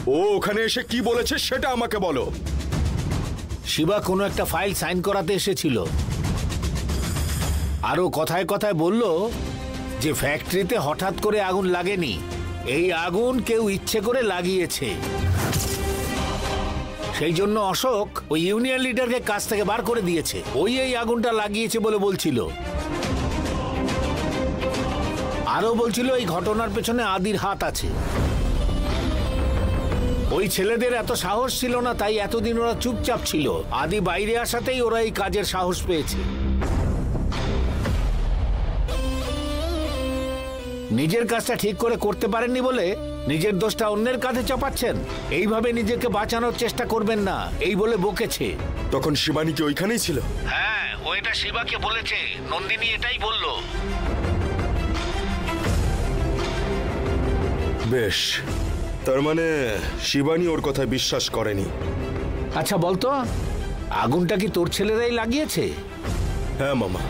ও ওখানে এসে কি বলেছে সেটা আমাকে বলো। শিবা কোনো একটা ফাইল সাইন করাতে এসেছিল, আরো কথায় কথায় বলল যে ফ্যাক্টরিতে হঠাৎ করে আগুন লাগেনি, এই আগুন কেউ ইচ্ছে করে লাগিয়েছে। সেই জন্য অশোক ওই ইউনিয়ন লিডারকে কাজ থেকে বার করে দিয়েছে। ওই এই আগুনটা লাগিয়েছে বলে বলছিল। আরো বলছিল এই ঘটনার পেছনে আদির হাত আছে। ওই ছেলেদের এত সাহস ছিল না, তাই এতদিন ওরা চুপচাপ ছিল। আদি বাইরে আসাতেই ওরা এই কাজের সাহস পেয়েছে। নিজের কাজটা ঠিক করে করতে পারেননি বলে নিজের দোষটা অন্যের কাঁধে চাপাচ্ছেন। এইভাবে নিজেকে বাঁচানোর চেষ্টা করবেন না, এই বলে বকেছে। তখন শিবানী কি ওইখানেই ছিল? হ্যাঁ, ও এটা শিবাকে বলেছে। নন্দিনী এটাই বলল। বেশ, তার মানে শিবানী ওর কথায় বিশ্বাস করেনি। আচ্ছা বলতো, আগুনটা কি তোর ছেলেরাই লাগিয়েছে? হ্যাঁ মামা।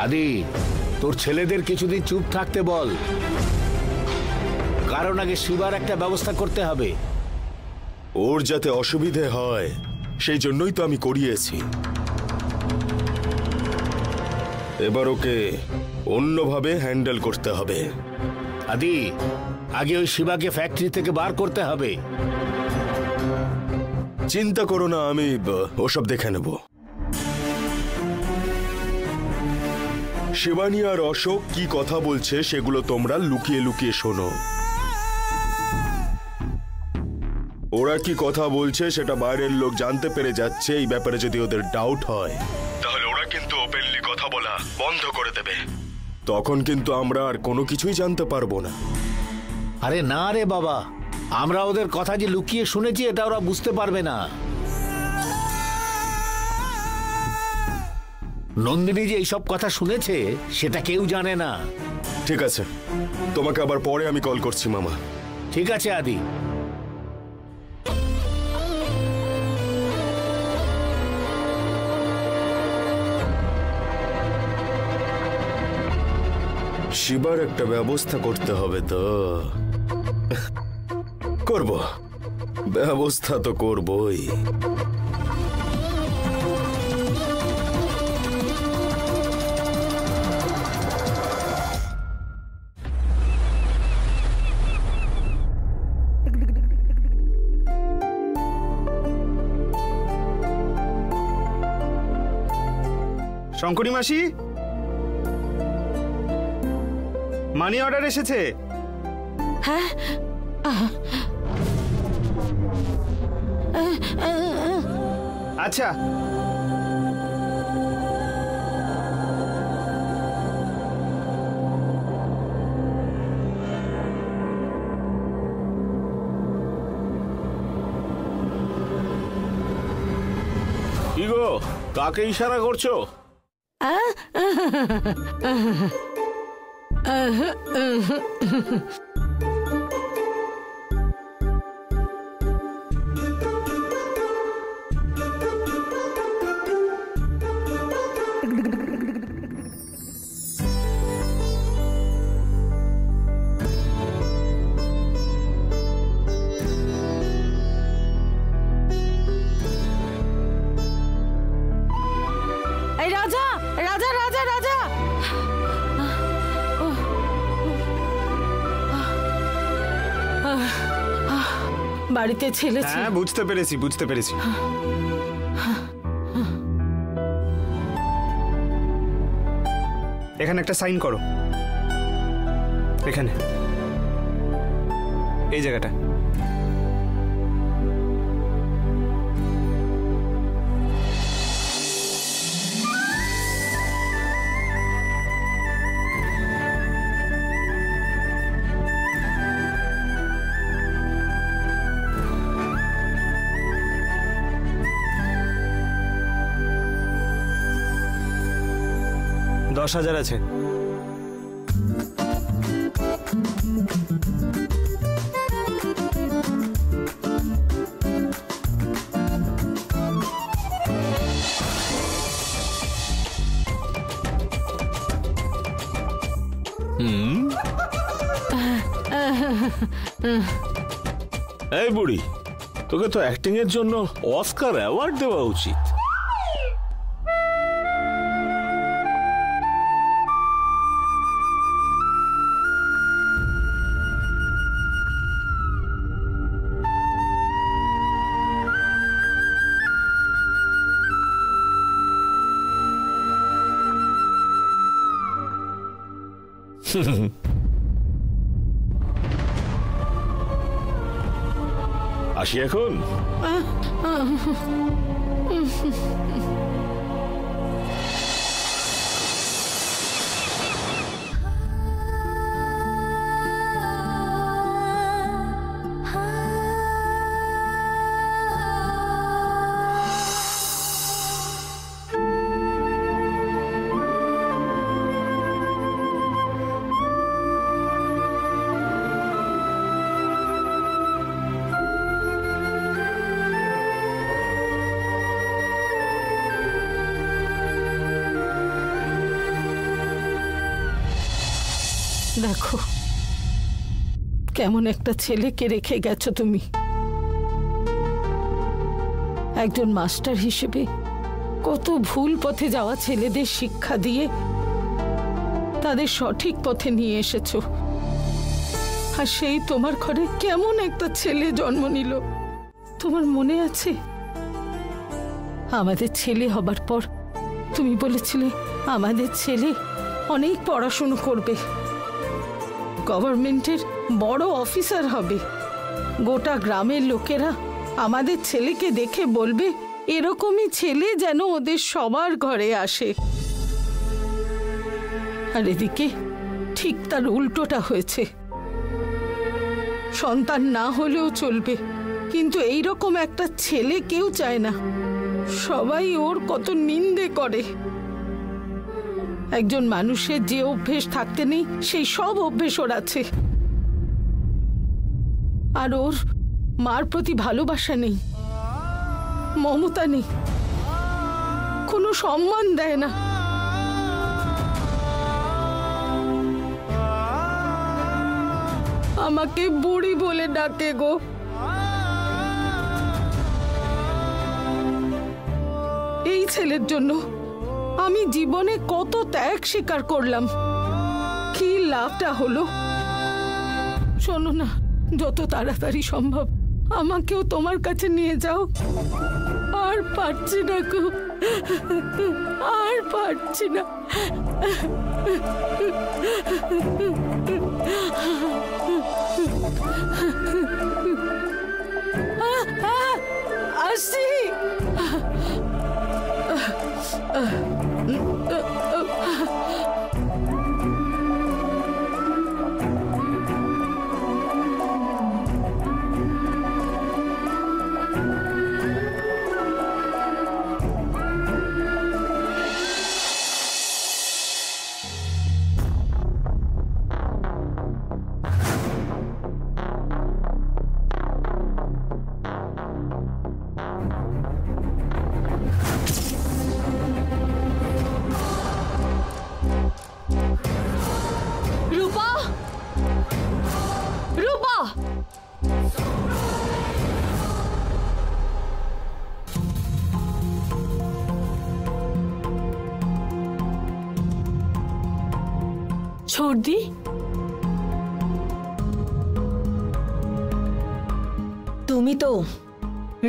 আদি, তোর ছেলেদের কিছুদিন চুপ থাকতে বল, কারণ আগে শিবার একটা ব্যবস্থা করতে হবে। ওর যাতে অসুবিধে হয় সেই জন্যই তো আমি করিয়েছি। এবার ওকে অন্যভাবে হ্যান্ডেল করতে হবে। আদি, আগে ওই শিবাকে ফ্যাক্টরি থেকে বার করতে হবে। চিন্তা করো না, আমি ওসব দেখে নেব। শিবানী আর অশোক কি কথা বলছে সেগুলো তোমরা লুকিয়ে লুকিয়ে শোনো। ওরা কি কথা বলছে সেটা বাইরের লোক জানতে পেরে যাচ্ছে। এই ব্যাপারে যদি ওদের ডাউট হয় তাহলে ওরা কিন্তু ওপেনলি কথা বলা বন্ধ করে দেবে। তখন কিন্তু আমরা আর কোনো কিছুই জানতে পারবো না। আরে না রে বাবা, আমরা ওদের কথা যে লুকিয়ে শুনেছি এটা ওরা বুঝতে পারবে না। নন্দিনী যে এইসব কথা শুনেছে সেটা কেউ জানে না। ঠিক আছে, তোমাকে আবার পরে আমি কল করছি মামা। ঠিক আছে আদি। শিবার একটা ব্যবস্থা করতে হবে তো। করব, ব্যবস্থা তো করবই। শঙ্করী মাসি, মানি অর্ডার এসেছে। হ্যাঁ, আচ্ছা, কি গো, কাকে ইশারা করছো? এই রাজা রাজা রাজা রাজা, বাড়িতে ছেলে ছিল। হ্যাঁ বুঝতে পেরেছি, বুঝতে পেরেছি। এখানে একটা সাইন করো, এখানে এই জায়গাটা। $10,000 আছে। এই বুড়ি, তোকে তো অ্যাক্টিং এর জন্য অস্কার অ্যাওয়ার্ড দেওয়া উচিত। আসি এখন। দেখো কেমন একটা ছেলেকে রেখে গেছো তুমি। একজন মাস্টার হিসেবে কত ভুল পথে যাওয়া ছেলেদের শিক্ষা দিয়ে তাদের সঠিক পথে নিয়ে এসেছো, আর সেই তোমার ঘরে কেমন একটা ছেলে জন্ম নিল। তোমার মনে আছে আমাদের ছেলে হবার পর তুমি বলেছিলে আমাদের ছেলে অনেক পড়াশুনো করবে, গভর্নমেন্টের বড় অফিসার হবে, গোটা গ্রামের লোকেরা আমাদের ছেলেকে দেখে বলবে এরকমই ছেলে যেন ওদের সবার ঘরে আসে। আর এদিকে ঠিক তার উল্টোটা হয়েছে। সন্তান না হলেও চলবে, কিন্তু এইরকম একটা ছেলে কেউ চায় না। সবাই ওর কত নিন্দে করে। একজন মানুষের যে অভ্যেস থাকতে নেই সেই সব অভ্যেস ওর আছে। আর ওর মার প্রতি ভালোবাসা নেই, মমতা নেই, কোনো সম্মান দেয় না। আমাকে বুড়ি বলে ডাকে গো। এই ছেলের জন্য আমি জীবনে কত ত্যাগ স্বীকার করলাম, কি লাভটা হলো? শোনো না, যত তাড়াতাড়ি সম্ভব আমাকেও তোমার কাছে নিয়ে যাও। আর পারছি না গো, আর পারছি না। আসছি। छोड़ তুমি তো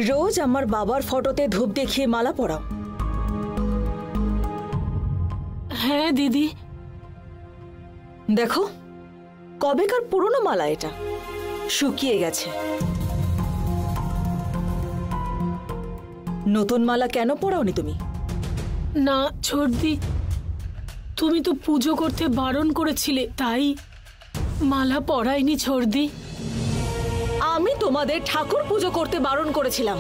রোজ আমার বাবার ফটোতে ধূপ দেখিয়ে মালা পরাও। হ্যাঁ দিদি। দেখো কবেকার পুরনো মালা, এটা শুকিয়ে গেছে। নতুন মালা কেন পরাওনি তুমি? না ছোড়দি, তুমি তো পুজো করতে বারণ করেছিলে, তাই মালা পরাইনি ছোড়দি। আমি তোমাদের ঠাকুর পুজো করতে বারণ করেছিলাম।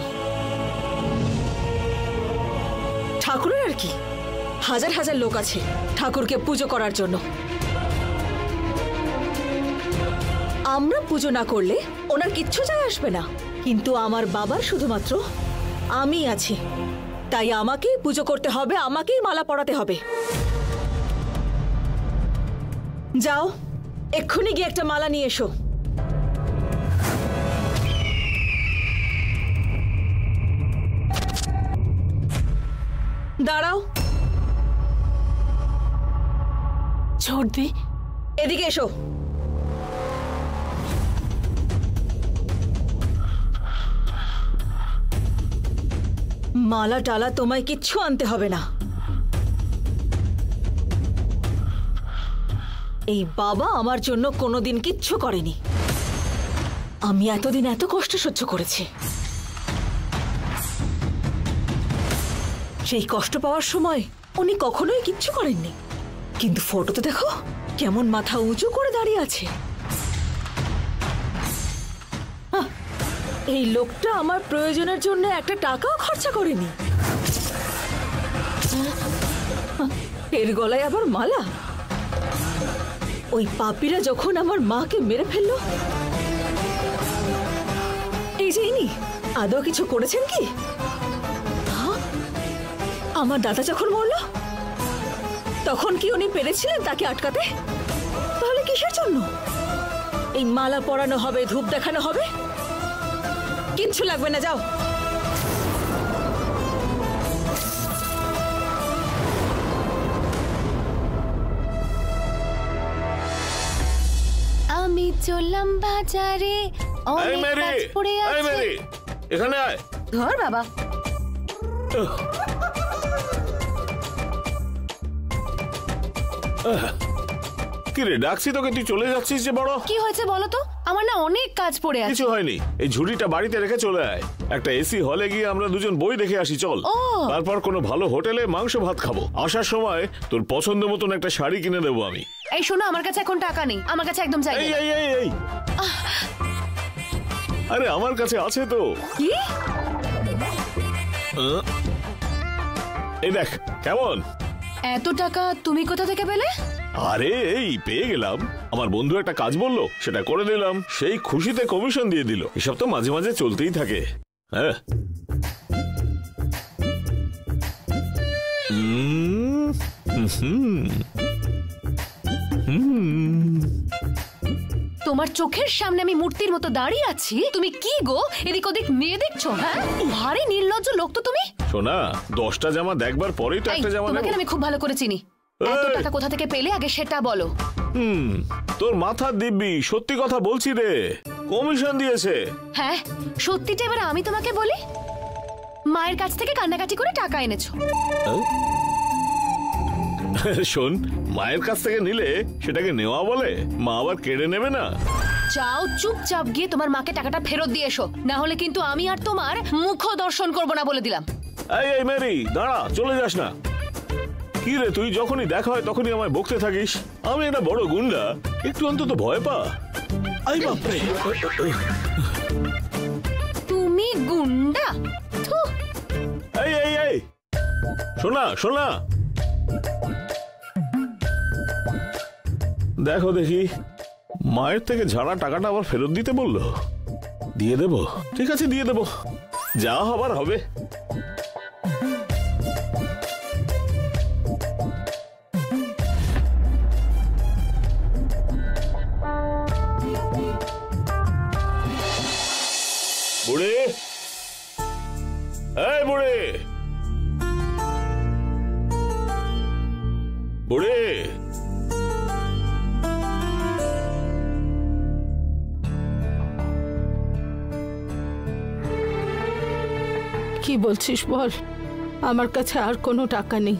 ঠাকুরের আর কি, হাজার হাজার লোক আছে ঠাকুরকে পুজো করার জন্য। আমরা পুজো না করলে ওনার কিচ্ছু যায় আসবে না, কিন্তু আমার বাবার শুধুমাত্র আমি আছি, তাই আমাকেই পুজো করতে হবে, আমাকেই মালা পরাতে হবে। যাও, এক্ষুনি গিয়ে একটা মালা নিয়ে এসো। দাঁড়াও। ছোড়দি, এদিকে এসো। মালা টালা তোমায় কিচ্ছু আনতে হবে না। এই বাবা আমার জন্য কোনোদিন কিচ্ছু করেনি। আমি এতদিন এত কষ্ট সহ্য করেছি। সেই কষ্ট পাওয়ার সময় উনি কখনোই কিচ্ছু করেননি, কিন্তু ফটোতে দেখো কেমন মাথা উঁচু করে দাঁড়িয়ে আছে। এই লোকটা আমার প্রয়োজনের জন্য একটা টাকাও খরচা করেনি। এর গলায় আবার মালা। ওই পাপীরা যখন আমার মাকে মেরে ফেললো, এই যে ইনি আদৌ কিছু করেছেন কি? আমার দাদা যখন মরল তখন কি উনি পেরেছিলেন তাকে আটকাতে? তাহলে কিসের জন্য এই মালা পরানো হবে, ধূপ দেখানো হবে? কিচ্ছু লাগবে না, যাও। আমি চললাম বাজারে, অনেক কাজ পড়ে আছে। এখানে আয়। ধর বাবা। কি রে, ডাকছি তোকে, তুই চলে যাচ্ছিস যে? বড় কি হয়েছে বলো তো? আমার না অনেক কাজ পড়ে আছে। কিছু হয়নি, এই ঝুড়িটা বাড়িতে রেখে চলে আয়। একটা এসি হলে গিয়ে আমরা দুজন বই দেখে আসি, চল। তারপর কোনো ভালো হোটেলে মাংস ভাত খাবো। আসার সময় তোর পছন্দ মতন একটা শাড়ি কিনে দেবো আমি। এই শোনো, আমার কাছে এখন টাকা নেই, আমার কাছে একদম চাই। এই এই এই এই আরে আমার কাছে আছে তো। কি? এই দেখ কেমন। এত টাকা তুমি কোথা থেকে পেলে? আরে এই পেয়ে গেলাম, আমার বন্ধু একটা কাজ বললো, সেটা করে দিলাম, সেই খুশিতে কমিশন দিয়ে দিল। এসব তো মাঝে মাঝে চলতেই থাকে। হ্যাঁ, তোমার চোখের সামনে আমি মূর্তির মতো দাঁড়িয়ে আছি, তুমি কি গো এদিক ওদিক মেয়ে দেখছো? হ্যাঁ, ভারী নির্লজ্জ লোক তো তুমি। শোনা, 10টা জামা দেখবার পরেই তো একটা জামা তোমাকে নেব। আমি খুব ভালো করে চিনি। এত টাকা কোথা থেকে পেলে আগে সেটা বলো। তোর মাথা দিব্যি, সত্যি কথা বলছি রে, কমিশন দিয়েছে। হ্যাঁ, সত্যিটা এবার আমি তোমাকে বলি, মায়ের কাছ থেকে কান্নাকাটি করে টাকা এনেছো। শোন, মায়ের কাছ থেকে নিলে সেটাকে নেওয়া বলে? মা আবার কেড়ে নেবে না। যাও, চুপচাপ গিয়ে তোমার মাকে টাকাটা ফেরত দিয়ে এসো, না হলে কিন্তু আমি আর তোমার মুখ দর্শন করবো না বলে দিলাম। এই এই মেরি, দাঁড়া, চলে যাস না। কি রে, তুই যখনই দেখা হয় তখনই আমায় বকতে থাকিস। আমি একটা বড় গুন্ডা, একটু অন্তত ভয় পা। আই বাপরে, তুমি গুন্ডা? এই এই এই শোনা শোনা, দেখো দেখি, মায়ের থেকে ঝাড়া টাকাটা আবার ফেরত দিতে বললো। দিয়ে দেব, ঠিক আছে দিয়ে দেব, যা হবার হবে। বুড়ি, এই বুড়ি, বুড়ি, কি বলছিস বল? আমার কাছে আর কোনো টাকা নেই।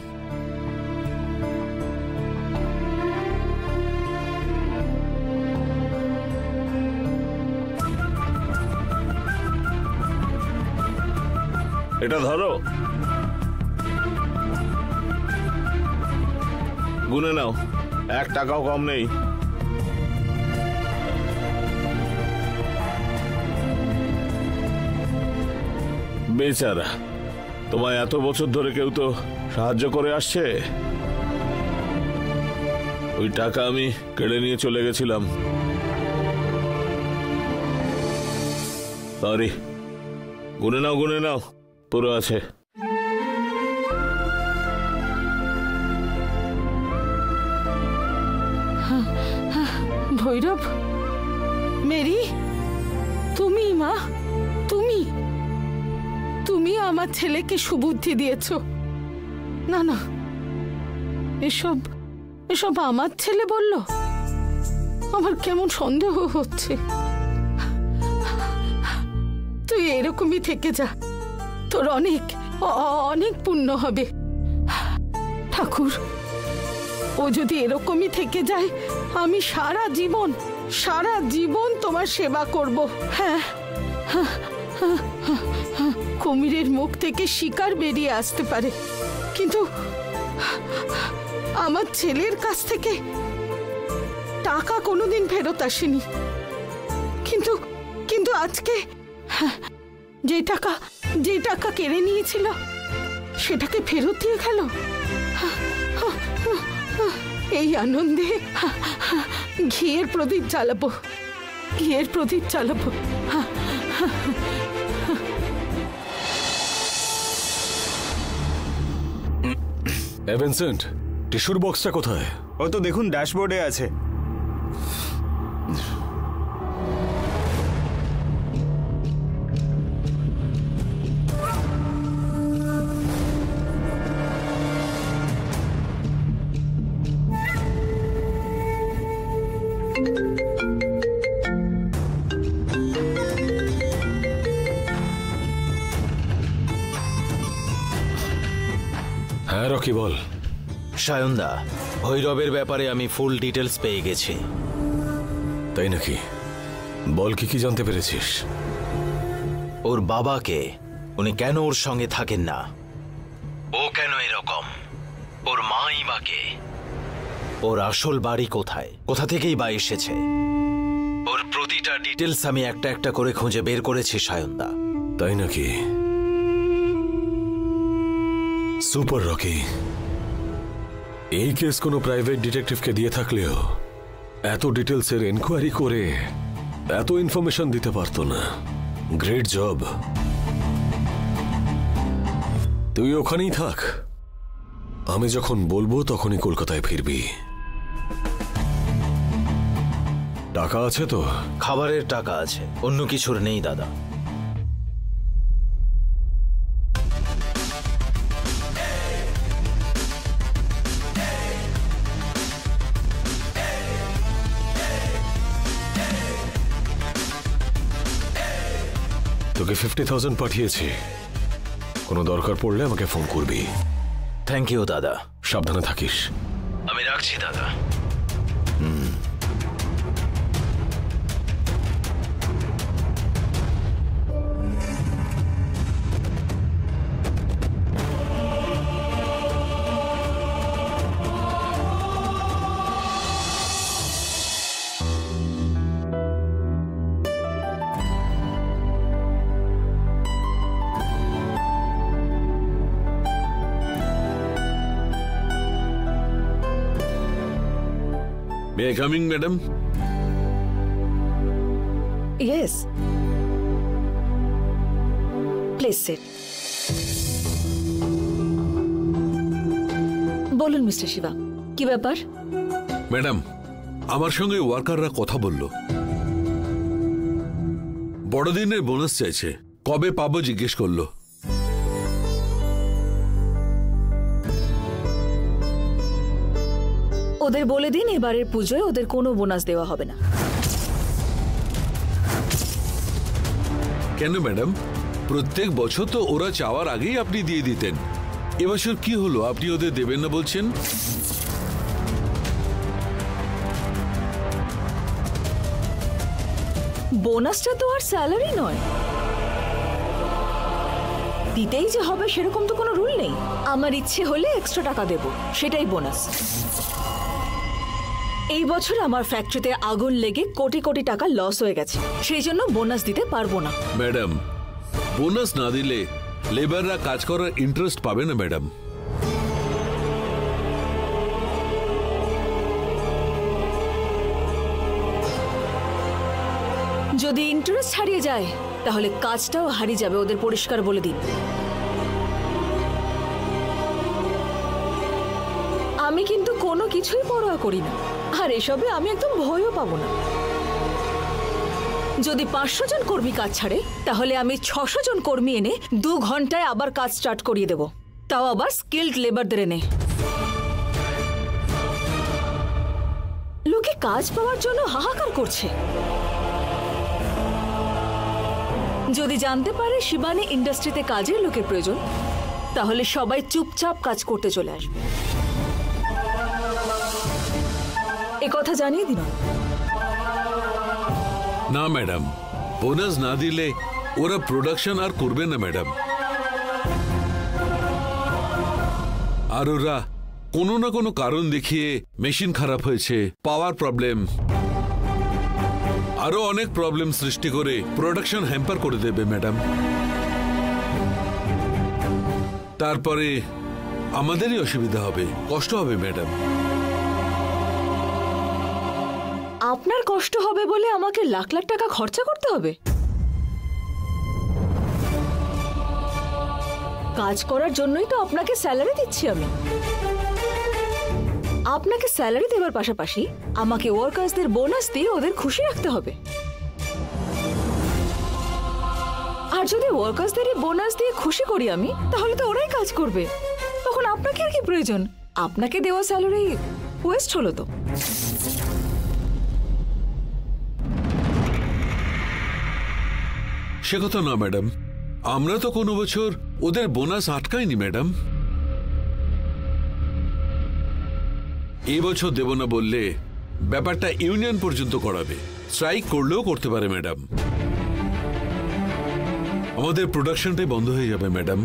এটা ধরো, গুনে নাও, 1 টাকাও কম নেই। বেচারা, তোমায় এত বছর ধরে কেউ তো সাহায্য করে আসছে। ওই টাকা আমি কেড়ে নিয়ে চলে গেছিলাম, সরি। গুনে নাও, গুনে নাও, পুরো আছে। হ্যাঁ, ভৈরব, মেরি, তুমি মা, তুমি আমার ছেলেকে সুবুদ্ধি দিয়েছ। না না, এসব আমার ছেলে বলল। আমার কেমন সন্দেহ হচ্ছে। তুই এরকমই থেকে যা, তোর অনেক অনেক পুণ্য হবে। ঠাকুর, ও যদি এরকমই থেকে যায়, আমি সারা জীবন তোমার সেবা করব। হ্যাঁ, কুমিরের মুখ থেকে শিকার বেরিয়ে আসতে পারে, কিন্তু আমার ছেলের কাছ থেকে টাকা কোনোদিন ফেরত আসেনি। কিন্তু আজকে যে টাকা কেড়ে নিয়েছিল সেটাকে ফেরত দিয়ে গেল। এই আনন্দে ঘিয়ের প্রদীপ জ্বালাবো। ভিনসেন্ট, টিস্যুর বক্সটা কোথায়? ও তো দেখুন ড্যাশবোর্ডে আছে। হ্যাঁ রকি, বল। সায়নদা, ভৈরবের ব্যাপারে আমি ফুল ডিটেলস পেয়ে গেছি। তাই নাকি? বল, কি জানতে পেরেছিস? ওর বাবাকে, উনি কেন ওর সঙ্গে থাকেন না, ও কেন এরকম, ওর মাই বা কে, ওর আসল বাড়ি কোথায়, কোথা থেকেই বা এসেছে, ওর প্রতিটা ডিটেলস আমি একটা একটা করে খুঁজে বের করেছি সায়নদা। তাই নাকি? Super Rocky. এই কেস কোনো প্রাইভেট ডিটেকটিভকে দিয়ে থাকলেও এত ডিটেলসের এনকোয়ারি করে এত ইনফরমেশন দিতে পারতো না। Great job. তুই ওখানেই থাক, আমি যখন বলবো তখনই কলকাতায় ফিরবি। টাকা আছে তো? খাবারের টাকা আছে, অন্য কিছুর নেই দাদা। তোকে 50,000 পাঠিয়েছি, কোনো দরকার পড়লে আমাকে ফোন করবি। থ্যাংক ইউ দাদা। সাবধানে থাকিস। আমি রাখছি দাদা। May I come in, madam? Yes. Please sit. বলুন মিস্টার শিবা, কি ব্যাপার? ম্যাডাম, আমার সঙ্গে ওয়ার্কাররা কথা বলল, বড়দিনের বোনাস চাইছে, কবে পাবো জিজ্ঞেস করলো। ওদের বলে দিন এবারের পুজোয় ওদের কোনো বোনাস দেওয়া হবে না। কেন ম্যাডাম? প্রত্যেক বছর তো ওরা চাওয়ার আগেই আপনি দিয়ে দিতেন, এবছর কি হলো আপনি ওদের দেবেন না বলছেন? বোনাসটা তো আর স্যালারি নয়, দিতেই যে হবে সেরকম তো কোনো রুল নেই। আমার ইচ্ছে হলে এক্সট্রা টাকা দেব, সেটাই বোনাস। এই বছর আমার ফ্যাক্টরিতে আগুন লেগে কোটি কোটি টাকা লস হয়ে গেছে, সেই জন্য বোনাস দিতে পারবো না। ম্যাডাম, বোনাস না দিলে লেবাররা কাজ করার ইন্টারেস্ট পাবে না ম্যাডাম। যদি ইন্টারেস্ট হারিয়ে যায় তাহলে কাজটাও হারিয়ে যাবে, ওদের পরিষ্কার বলে দিন। আমি কিন্তু কোনো কিছু কিছুই পরোয়া করি না, আর এসবে আমি একদম ভয়ও পাবো না। যদি 500 জন কর্মী কাজ ছাড়ে, তাহলে আমি 600 জন কর্মী এনে 2 ঘন্টায় আবার কাজ স্টার্ট করিয়ে দেব, তাও আবার স্কিল্ড লেবারদের এনে। লোকে কাজ পাওয়ার জন্য হাহাকার করছে। যদি জানতে পারে শিবানী ইন্ডাস্ট্রিতে কাজের লোকের প্রয়োজন, তাহলে সবাই চুপচাপ কাজ করতে চলে আসবে। এ কথা জানিয়ে দিন। না ম্যাডাম, বোনাস না দিলে ওরা প্রোডাকশন আর করবে না ম্যাডাম। আর ওরা কোনো না কোনো কারণ দেখিয়ে মেশিন খারাপ হয়েছে, পাওয়ার প্রবলেম, আরো অনেক প্রবলেম সৃষ্টি করে প্রোডাকশন হ্যাম্পার করে দেবে ম্যাডাম। তারপরে আমাদেরই অসুবিধা হবে, কষ্ট হবে ম্যাডাম। আপনার কষ্ট হবে বলে আমাকে লাখ লাখ টাকা খরচা করতে হবে? কাজ করার জন্যই তো আপনাকে স্যালারি দিচ্ছি আমি। আপনাকে স্যালারি দেওয়ার পাশাপাশি আমাকে ওয়ার্কার্সদের বোনাস দিয়ে ওদের খুশি রাখতে হবে। আর যদি ওয়ার্কার্সদের বোনাস দিয়ে খুশি করি আমি, তাহলে তো ওরাই কাজ করবে। তখন আপনাকে আর কি প্রয়োজন? আপনাকে দেওয়া স্যালারি ওয়েস্ট হলো তো। সে কথা না ম্যাডাম, আমরা তো কোনো বছর ওদের বোনাস আটকাইনি ম্যাডাম। এই বছর দেব না বললে ব্যাপারটা ইউনিয়ন পর্যন্ত করাবে, স্ট্রাইক করলেও করতে পারে ম্যাডাম। আমাদের প্রোডাকশনটাই বন্ধ হয়ে যাবে ম্যাডাম।